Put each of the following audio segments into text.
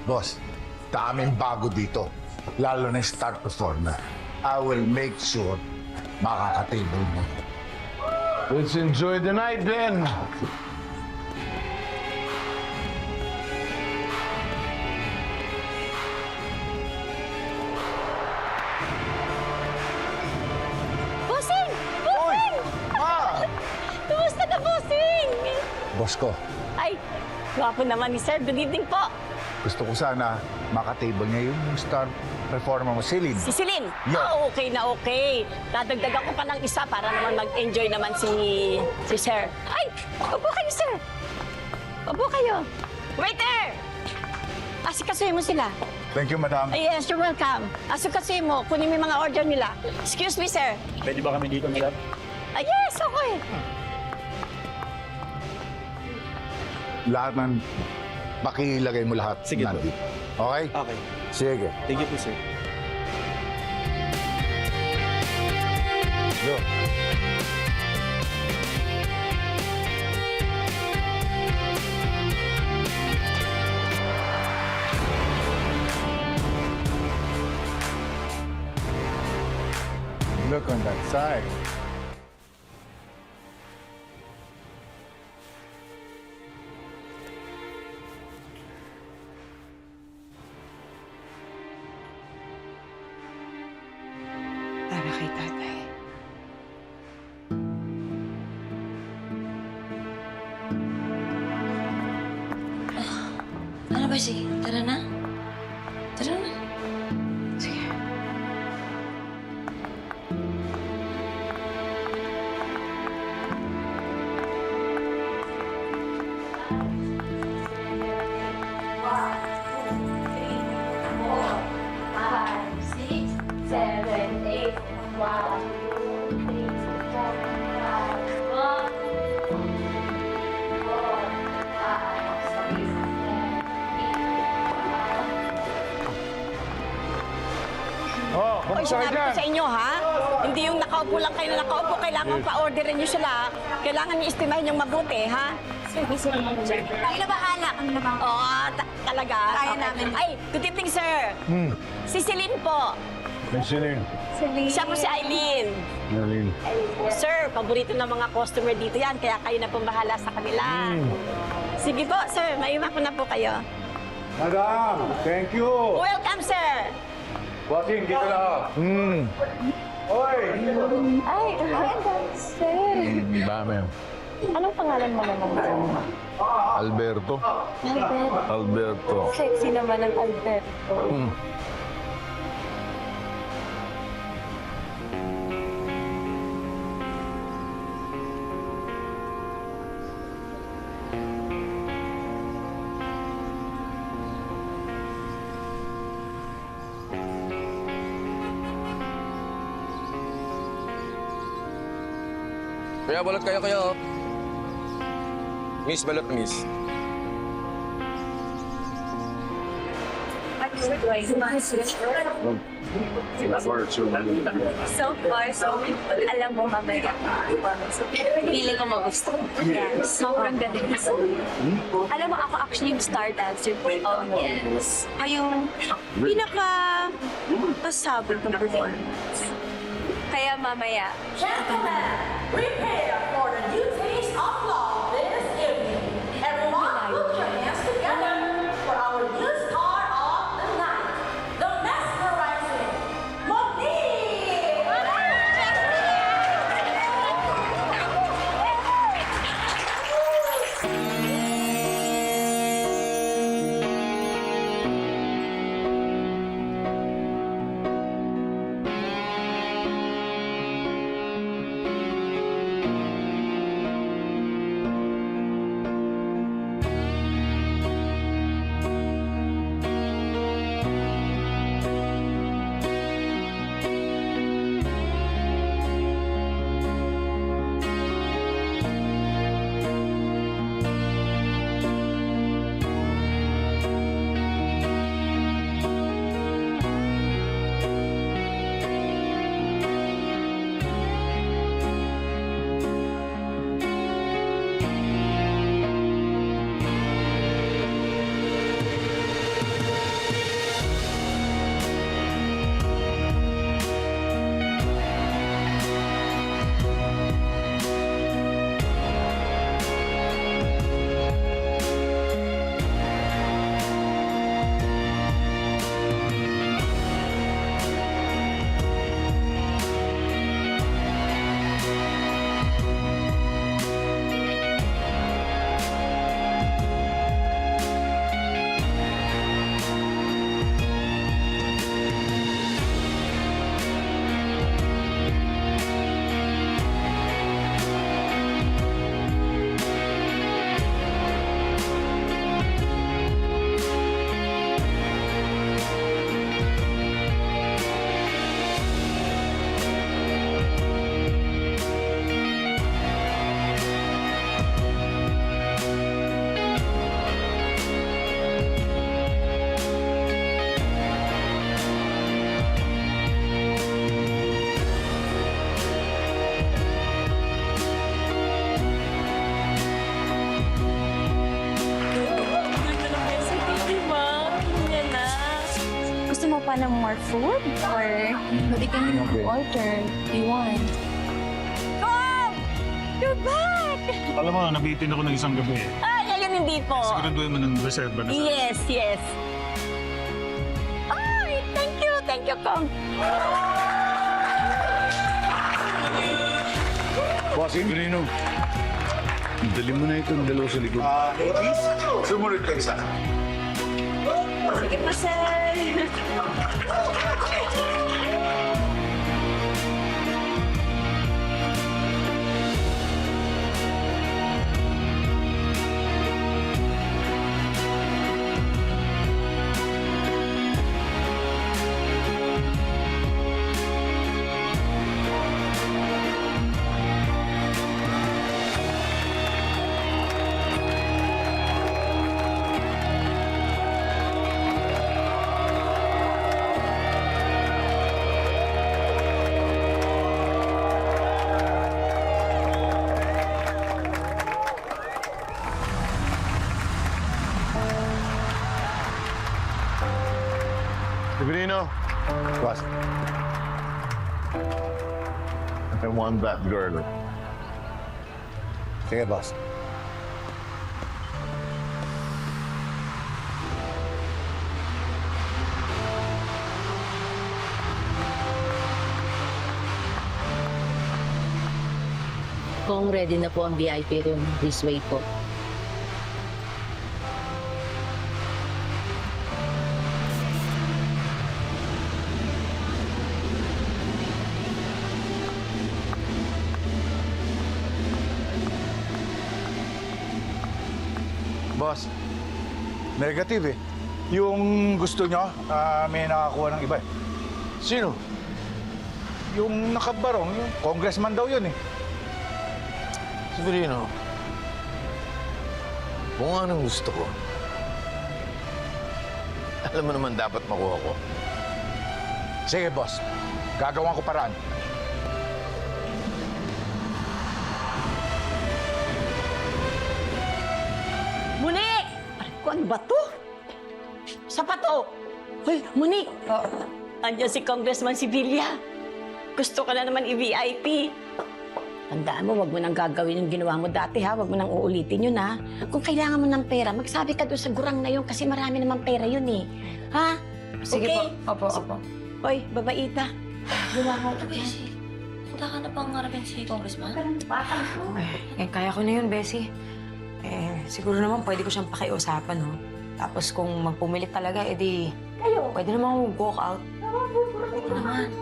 Boss, daming bago dito. Lalo na yung star performer. I will make sure makaka-table mo. Let's enjoy the night then. Bossing! Bossing! Ma! Kumusta ka, Bossing? Boss ko, Ay, gwapo naman ni Sir. Good evening po. gusto ko sana makatable niya yung star performer mo, Celine. Si Celine? Yeah. Ah, okay na okay. Dadagdagan ko pa ng isa para naman mag-enjoy naman si Sir. Ay, upo kayo, Sir. Upo kayo. Waiter! Asikasuhin mo sila. Thank you, madam. Ay, yes, you're welcome. Asikasuhin mo. Kunin mo yung mga order nila. Excuse me, Sir. Pwede ba kami dito, madam? Ay, yes, okay. Lahat ng pakilagay mo lahat. Sige po. nandito. Okay? Okay. Sige. Thank you po, sir. Go. Look on that side. Para kay tatay. Ano ba, sige? Tara na? Tara na. Sige. Oh, Oy, kamusta ka sinabi ko dyan? sa inyo, ha? Hindi yung nakaupo lang kayo na nakaupo. Kailangan pa-orderin nyo sila. Kailangan nyo estimahin yung mabuti, ha? Kami na bahala. Kami na bahala. Oo, talaga. Kaya Okay. namin. Ay, good evening, sir. Si Celine po. Celine. Siya po si Eileen. Celine. Sir, paborito ng mga customer dito yan, kaya kayo na pong bahala sa kanila. Sige po, sir. Maiwan ko na po kayo. Madam, thank you. Welcome, sir. Bossing, dito na. Oy! Ay, sir. Dami. Anong pangalan mo naman? Alberto. Albert. Alberto. Sexy naman ang Alberto. Kaya balot kayo. Miss, balot, miss. So far, alam mo, mamaya. Feeling ko magusto. Yes. Sobrang galing. Alam mo, ako actually yung star dancer po. Oh, yes. Ay, yung pinaka-pasabog na performance. Kaya mamaya. Gentlemen, prepare for the new taste of love this evening. Everyone, put your hands together for our new star of the night, the mesmerizing Monique! ng more food? Or pwede kami order if you want? Kong! You're back! Alam mo, nabitin ako ng isang gabi. Ay, ngayon hindi po. Siguraduhin mo ng reserva na sa... Yes, yes. Ay, thank you, Kong. Bossing, Grino. Dali mo na itong dalawa sa likod. Ladies, sumunod kayo sa Sige po, sir. Grino, Boss. I want that girl. Sige, boss. Kung ready na po ang VIP room, this way po. Boss, negative eh. Yung gusto nyo, may nakakuha ng iba eh. Sino? Yung nakabarong, yung congressman daw yun eh. Si Grino. Kung anong gusto ko. Alam mo naman dapat makuha ko. Sige, boss. Gagawan ko paraan. Monique! Aray ko, ano ba to? Sapato! Hoy, Monique! Andiyan si Congressman Sibilia. Gusto ka na naman i-VIP. Tandaan mo, wag mo nang gagawin yung ginawa mo dati, ha? Wag mo nang uulitin yun, ha? Kung kailangan mo ng pera, magsabi ka doon sa gurang na yun kasi marami namang pera yun, eh. Ha? Sige Okay? po. Opo. Hoy, babaita. Beshi, handa ka na bang harapin si Congressman? Kaya ko na yun, Bessie. Siguro naman pwede ko siyang pakiusapan, no? Tapos kung magpumilit talaga, edi... Pwede naman walk out. Naman.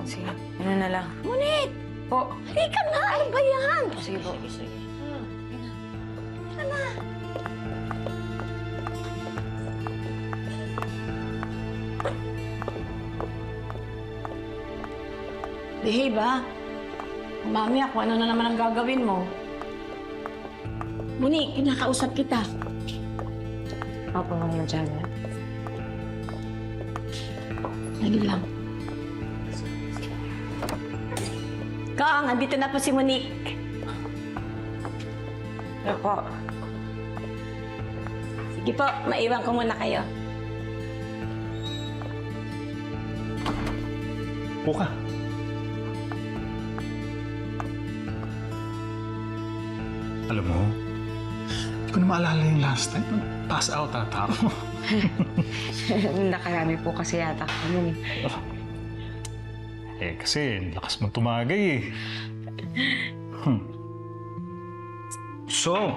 Sige, yun na lang. Monique! Po. Halika na! Ano ba yan? Sige po. Behave, ha? Mamaya kung ano na naman ang gagawin mo. Monique, kinakausap kita. Opo, Mama Jana. Lagi lang. Kang, andito na po si Monique. Opo. Sige po, maiwan ko muna kayo. Puka. Alam mo, hindi ko na maalala yung last time. Pass out ata ako. Nakarami po kasi yata kami. Kasi lakas mo tumagay eh. So,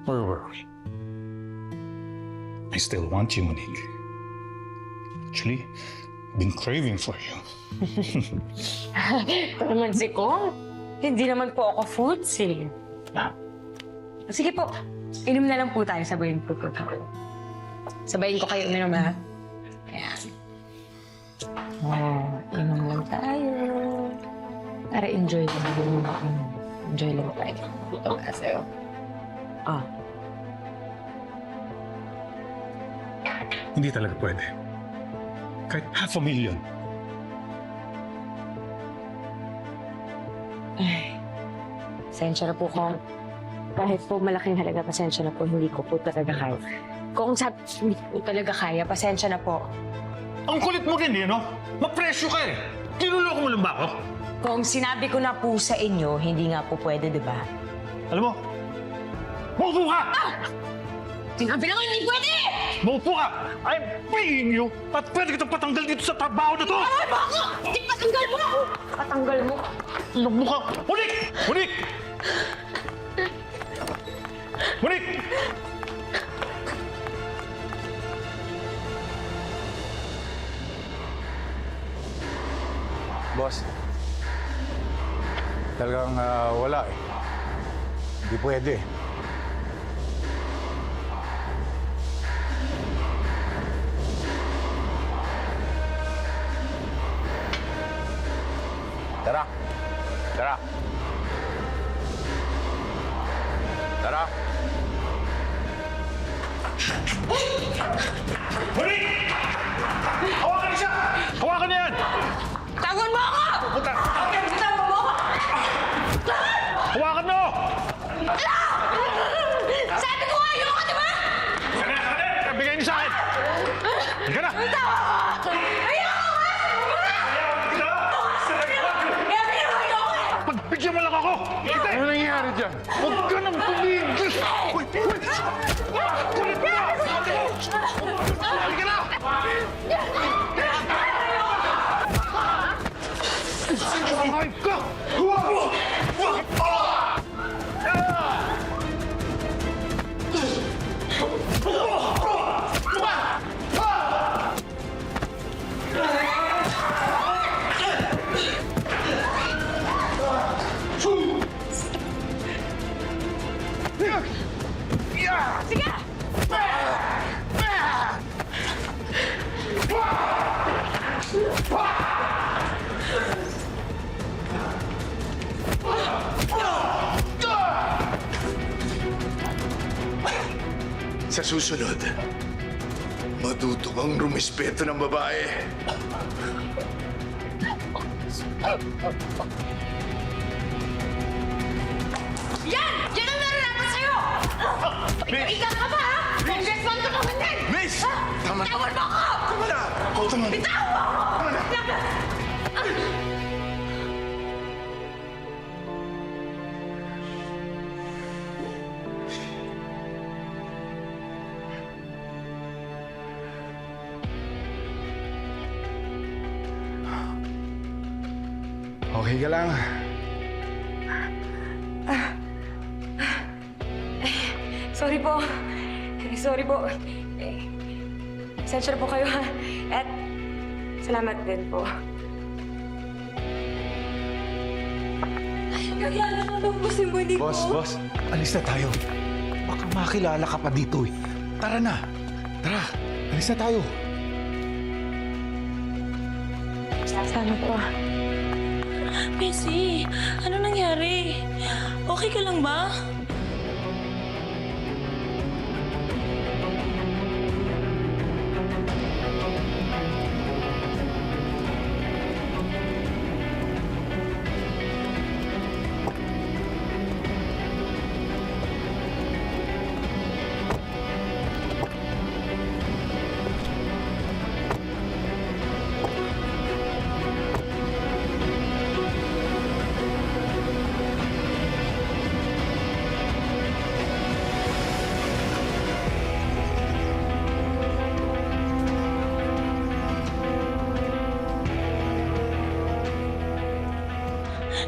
where were we? I still want you, Monique. Actually, I've been craving for you. Ito naman si Kong. Hindi naman po ako foods eh. Ah. Sige po, inom na lang po tayo. Sabayin po ko. Sabayin ko kayo uminom, ha? Ayan. Inom lang tayo. Para enjoy lang. Enjoy lang tayo. Ito ba sa'yo? Hindi talaga pwede. Kahit $500,000. Pasensya na po, Kong. Kahit po malaking halaga, pasensya na po. Hindi ko po talaga kaya. Kung hindi ko talaga kaya, pasensya na po. Ang kulit mo rin, no? Mapresyo ka eh. Tinuloko mo lang ba ako? Kung sinabi ko na po sa inyo, hindi nga po pwede, di ba? Alam mo, maupo ka! Sinabi lang hindi pwede! Maupo ka! I'm paying you at pwede kitang patanggal dito sa trabaho na to! Ay, baka! Hindi patanggal mo! Patanggal mo! Nagmukha! Munik! Munik! Munik! Boss, talagang wala eh. Hindi pwede. Tara. Tara. Tara. Munik! Hawakan siya! Hawakan niya yan! Tawan mo ako! Puta! Tawan mo ako! Hawakan mo! Sabi ko nga, ayoko, di ba? Sana! Sana! Bigay niyo sa akin! Halika na! Ayoko! Pagbigyan mo lang ako! Ano nangyayari dyan? Huwag ka nang tumigil! Uy! Uy! Kulit mo! Halika na! Ay ka! Sa susunod, matuto kang rumispeto ng babae. Yan! Yan ang nararapat sa'yo! Ikaw ka ba, ha? Congressman ka naman din! Miss! Tama na! Tawan mo ako! Tama na! Tama na! Bitawan mo ako! Tama na! Okay ka lang? Sorry po. Sorry po. Sensya na po kayo, ha? At salamat din po. Kaya nabubusin mo, hindi ko. Boss, alis na tayo. Baka makilala ka pa dito eh. Tara na. Tara, alis na tayo. Salamat po. Bessie, ano nangyari? Okay ka lang ba?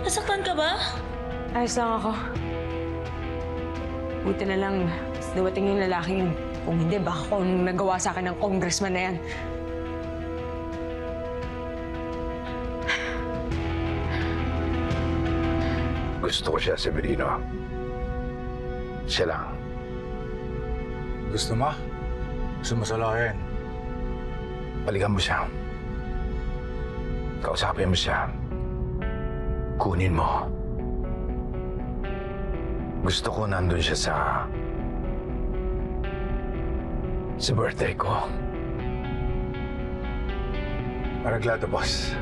Nasaktan ka ba? Ayos lang ako. Buti na lang, dumating yung lalaking kung hindi, baka kung nagawa sa akin ng congressman na yan. Gusto ko siya, Severino. Siya lang. Gusto mo? Gusto mo salohin? Balikan mo siya. Kausapin mo siya. Kunin mo. Gusto ko nandun siya sa birthday ko. Araglado, boss.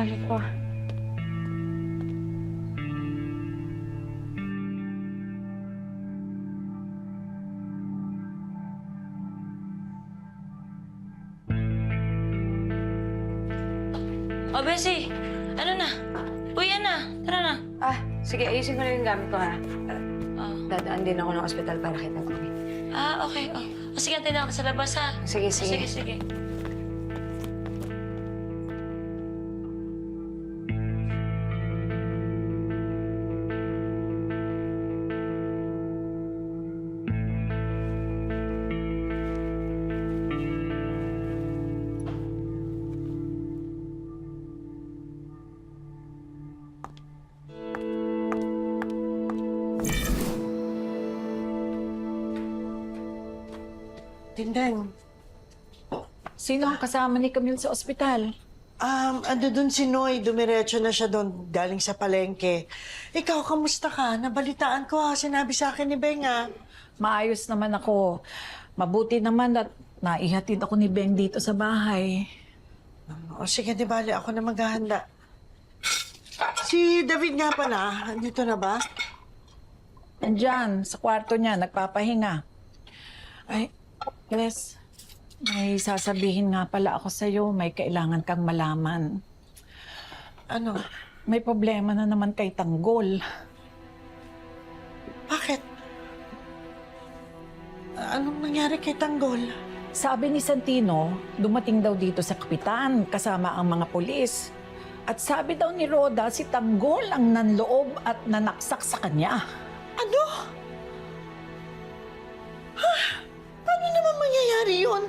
wallet ko. O, Bessie, ano na? Uwi na. Tara na. Ah, sige, ayusin ko na yung gamit ko, ha? Oh. Dadaan din ako ng ospital para kita ko. Ah, okay. Oh. O, sige, antayin ako sa labas, ha? Sige, sige. Sige, sige. Tindeng, Sino ang kasama ni Camille sa ospital? ando dun si Noy. Dumiretso na siya doon galing sa palengke. Ikaw, kamusta ka? Nabalitaan ko ha. Sinabi sa akin ni Benga. Maayos naman ako. Mabuti naman at naihatid ako ni Beng dito sa bahay. O sige, di bali. Ako na maghahanda. Si David nga pala. Dito na ba? Nandyan, sa kwarto niya, nagpapahinga. Ay, yes. May sasabihin nga pala ako sa'yo. May kailangan kang malaman. Ano? May problema na naman kay Tanggol. Bakit? Anong nangyari kay Tanggol? Sabi ni Santino, dumating daw dito sa kapitan kasama ang mga pulis. At sabi daw ni Roda, si Tanggol ang nanloob at nanaksak sa kanya. Ano? Ha? Paano naman mangyayari yun?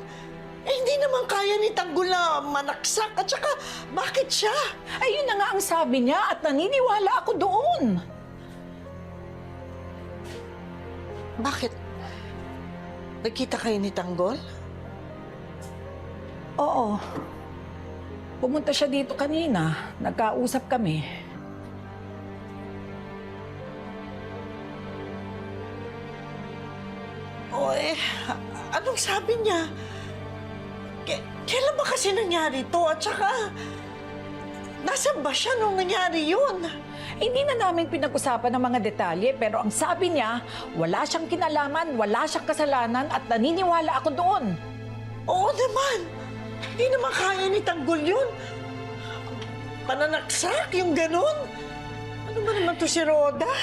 Eh, hindi naman kaya ni Tanggol na manaksak. At saka, bakit siya? Ayun na nga ang sabi niya at naniniwala ako doon. Bakit? Nagkita kayo ni Tanggol? Oo. Pumunta siya dito kanina. Nagkausap kami. O anong sabi niya? Kailan ba kasi nangyari to? At saka, nasaan ba siya nung nangyari yun? Hindi na namin pinag-usapan ng mga detalye pero ang sabi niya, wala siyang kinalaman, wala siyang kasalanan at naniniwala ako doon. Oo naman. Hindi naman kaya ni Tanggol yun. Pananaksak, yung ganun. Ano ba naman to si Roda?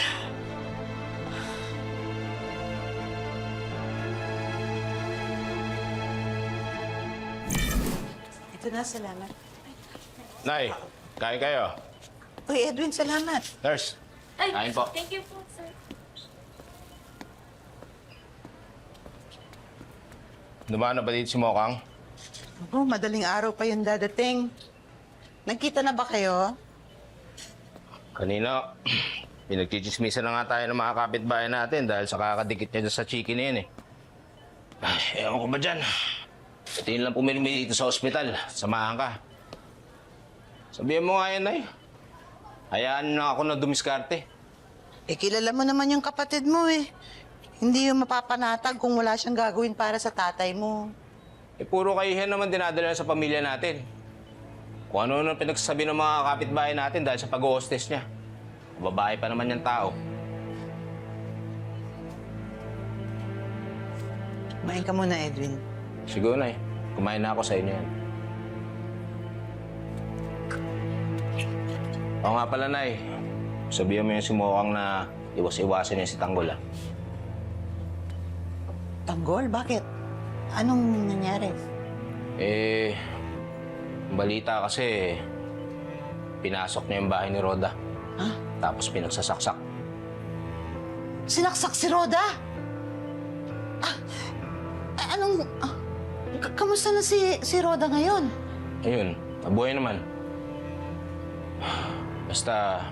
Ito na, salamat. Nay, kain kayo. Uy, Edwin, salamat. Nurse, kain po. Thank you po, sir. Dumaan na ba dito si Mokang? Oh, madaling araw pa yung dadating. Nagkita na ba kayo? Kanina, pinagchichismisan na nga tayo ng mga kapitbahay natin dahil sa kakadikit niya dyan sa chiki na yun eh. Ay, ewan ko ba dyan? Tingin lang pumilimi dito sa ospital. Samahan ka. Sabihin mo nga yan, Nay. Hayaan na ako na dumiskarte. Eh, kilala mo naman yung kapatid mo eh. Hindi yung mapapanatag kung wala siyang gagawin para sa tatay mo. Eh, puro kahihan naman dinadala sa pamilya natin. Kung ano nang pinagsasabi ng mga kapitbahay natin dahil sa pag-hostess niya. Babae pa naman yung tao. Kumain ka muna, Edwin. Siguro, Nay. Kumain na ako sa inyo yan. Oo nga pala, Nay. Sabihan mo yung si Mokang na iwas-iwasan niya si Tanggol, ah. Tanggol? Bakit? Anong nangyari? Eh, balita kasi, pinasok niya yung bahay ni Roda. Ha? Tapos pinagsasaksak. Sinaksak si Roda? Anong... kamusta na si Roda ngayon? Ayun, mabuhay naman. Basta,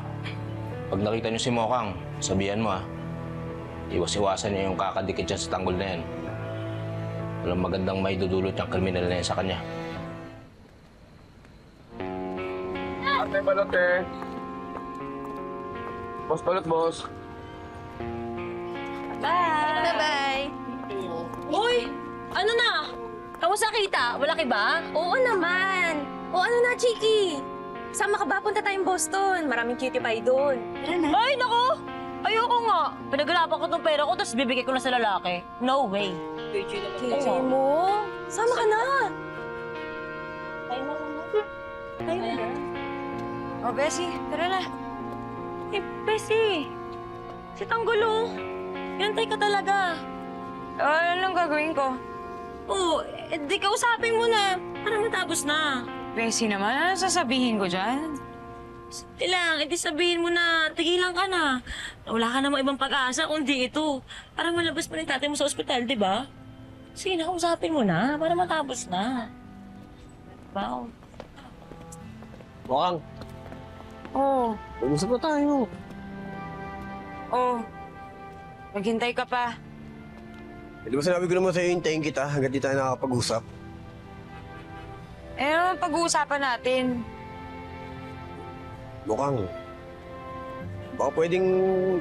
pag nakita niyo si Mokang, sabihan mo, ah. Iwas-iwasan niya yung kakadikit dyan sa Tanggol na yan. Walang magandang may dudulot yung kriminal na yan sa kanya. Ate balot eh. Boss balot, boss. Bye! Bye-bye. Uy! Ano na? Kamusta kita? Wala ka ba? Oo naman. O ano na, Chiki? Sama ka ba? Punta tayong Boston. Maraming cutie pie doon. Tara na. Ay, naku! Ayoko nga. Pinaghirapan ko tong pera ko, tapos bibigay ko na sa lalaki. No way. KJ mo? Sama ka na. Oh, Bessie, tara na. Eh, Bessie. Si Tanggulo. Yantay ka talaga. Ano lang gagawin ko? Oo, di kausapin mo na. Para matapos na. Bessie naman, ano sasabihin ko dyan? Ilang, edi sabihin mo na, tigilan ka na. Wala ka namang ibang pag-asa kundi ito. Para malabas pa rin tatay mo sa ospital, di ba? Sige na, kausapin mo na para matapos na. Wow. Bokang, Oo. mag-usap na tayo. Oh. Maghintay ka pa. Di ba sinabi ko naman sa'yo, hintayin kita hanggang di tayo nakakapag-usap? Eh, ano pag-uusapan natin? Bokang, baka pwedeng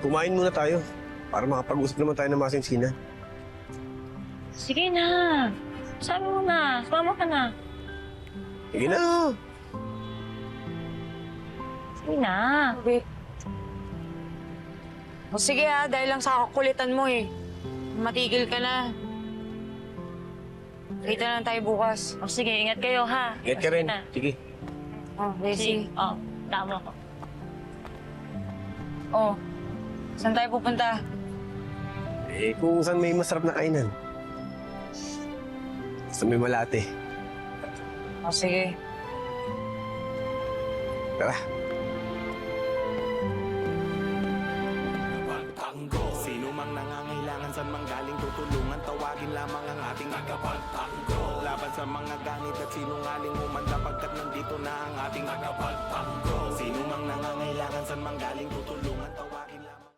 kumain muna tayo para makapag-usap naman tayo ng masinsinan. Sige na. Sabi mo na, sumama ka na. Sige na. Sige na. Okay. O sige dahil lang sa kakulitan mo eh. Matigil ka na. Kita na lang tayo bukas. O sige, ingat kayo ha. Ingat ka rin. Na. Sige. Oh, Bessie. Sige. O, tama ko. Oh, saan tayo pupunta? Eh, kung saan may masarap na kainan. Sa may malate. O sige. Tara. Sino mang nangangailangan saan mang galing tutulungan, tawagin lamang ang ating tagapagtanggol. Laban sa mga ganit at sinungaling humanda pagkat nandito na ang ating tagapagtanggol. Sino mang nangangailangan saan mang galing tutulungan,